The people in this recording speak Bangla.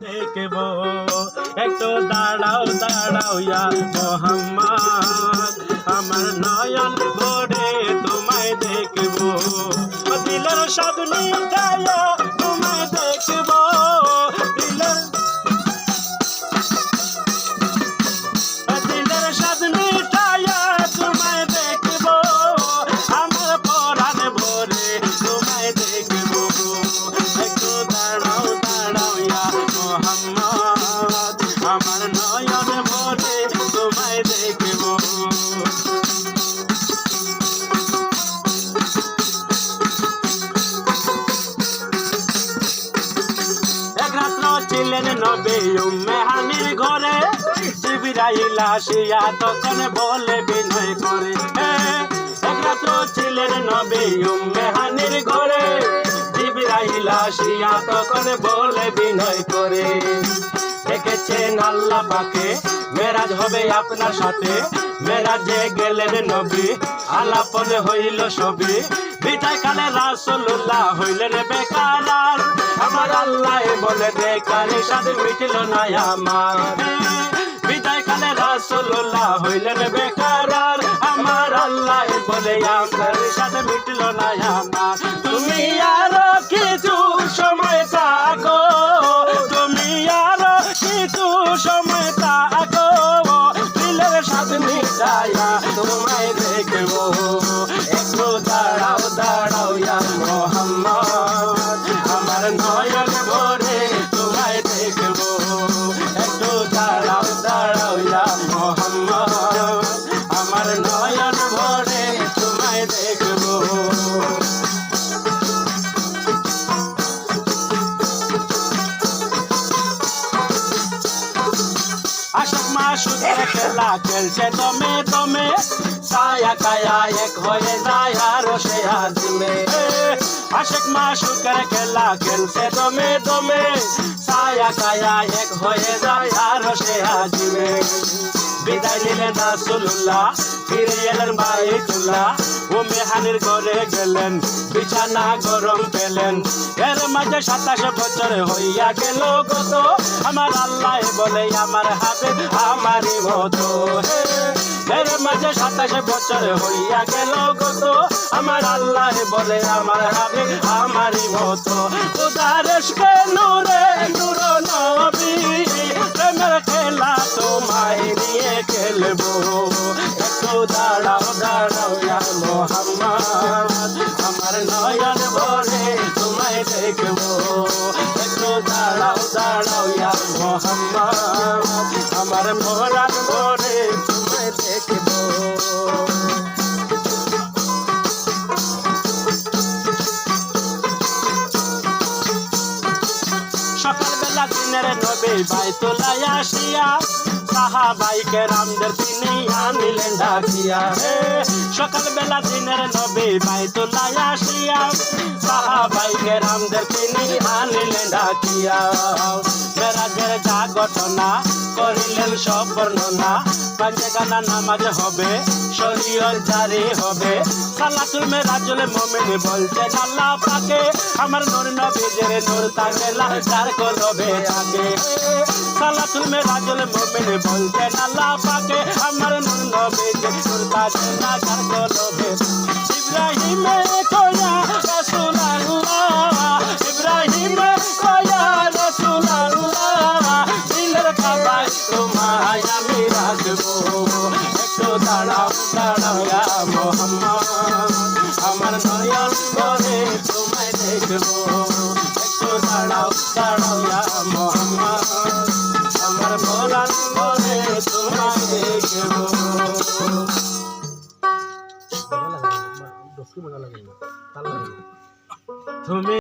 দেখবো একটু দাঁড়াও দাঁড়াও ইয়া মোহাম্মদ, আমার নয়ন ভরে তোমায় দেখবো, দিলের স্বাদ মিটাইয়া তোমায় দেখবো, দিলের স্বাদ মিটাইয়া তোমায় দেখবো, আমার পরাণ ভরে তোমায় দেখবো, একটু দাঁড়াও দাঁড়াও ইয়া মোহাম্মদ, আমার নয়ন ভরে তোমায় দেখবো। এক রাত্র ছিলেন নবী উম্মে হানির ঘরে, জিবরাইল আসিয়া তখন বলে বিনয় করে, এক রাত্র ছিলেন নবী উম্মে হানির ঘরে, জিবরাইল আসিয়া তখন বলে বিনয় করে, দেখেছেন আল্লাহ পাকে মেরাজ হবে আপনার সাথে, মেরাজে গেলেন নবী আলাপন হইল সবই, বিদায় কালে রাসূলুল্লাহ হইলেন বেকার, আমার আল্লাহ বলে বেকার সাথে মিটল না আমার, বিদায় কালে রাসূলুল্লাহ হইলেন বেকার, আমার আল্লাহ বলে আমার সাথে মিটল না আমার, তুমি আরো কিছু সময় থাকো, তুমি আরো কিছু সময় থাকো, দিলের সাথে মিটাইয়া তোমায় দেখবো, একটু দাঁড়াও দাঁড়াও ইয়া মোহাম্মদ, আমার নয়ন ভরে তোমায় দেখবো, একটু দাঁড়াও দাঁড়াও ইয়া মোহাম্মদ, আমার নয়ন ভরে তোমায় দেখবো। আশক মাসুদের খেলা খেলছে দমে দমে, ছায়া কায়া এক হয়ে যায় আরো সে আজমে, আশক মাসুদের খেলা খেলছে দমে দমে, ছায়া কায়া এক হয়ে যায় আরো সে আজমে, বিদায় নিলেন রাসূলুল্লাহ ফিরে এলেন বাইতুল্লাহ, উম্মে হানির ঘরে গেলেন বিছানা গরম পেলেন, এর মাঝে 27 বছর হইয়া গেল কত, আমার আল্লাহ বলে আমার হাবিব আমারই মতো, এর মাঝে 27 বছর হইয়া গেল কত, আমার আল্লাহ বলে আমার হাবিব আমারই মতো, খোদার ইশকে নূরে নূর নবী, প্রেমের খেলা তোমায় নিয়ে খেলবো, একটু দাঁড়াও দাঁড়াও ইয়া মোহাম্মদ, আমার নয়ন ভরে তোমায় দেখবো, একটু দাঁড়াও দাঁড়াও ইয়া মোহাম্মদ, আমার পরাণ ভরে তোমায় দেখবো। সকালবেলা দিনের নবী বাইতুল্লাহ আসিয়া, সাহাবাই কেরামদের তিনি আনিলেন ডাকিয়া, সকালবেলা দিনের নবী বাইতুল্লাহ আসিয়া, সাহাবাই কেরামদের তিনি আনিলেন ডাকিয়া, মেরাজের যা ঘটনা করিলেন সব বর্ণনা, পাঁচে গানা নামাজ হবে শরীয়ত জারি হবে, সালাতুল মেরাজুল মুমিন বলছেন আল্লাহ পাকে, আমার নূর নবীর নূর তাকে লাগার কলবে থাকে, সালাতুল মেরাজুল মুমিন বলছেন আল্লাহ পাকে, আমার নূর নবীর নূর তাকে লাগার কলবে, ইব্রাহিমে কয়া রাসূলুল্লাহ, ইব্রাহিমে কয়া রাসূলুল্লাহ, দিলের কাবায় তোমায় আমি রাখবো, একটু দাঁড়াও দাঁড়াও ইয়া মোহাম্মদ, আমার নয়ন ভরে তোমায় দেখবো, একটু দাঁড়াও দাঁড়াও ইয়া মোহাম্মদ, আমার পরাণ ভরে তোমায় দেখবো। তুমি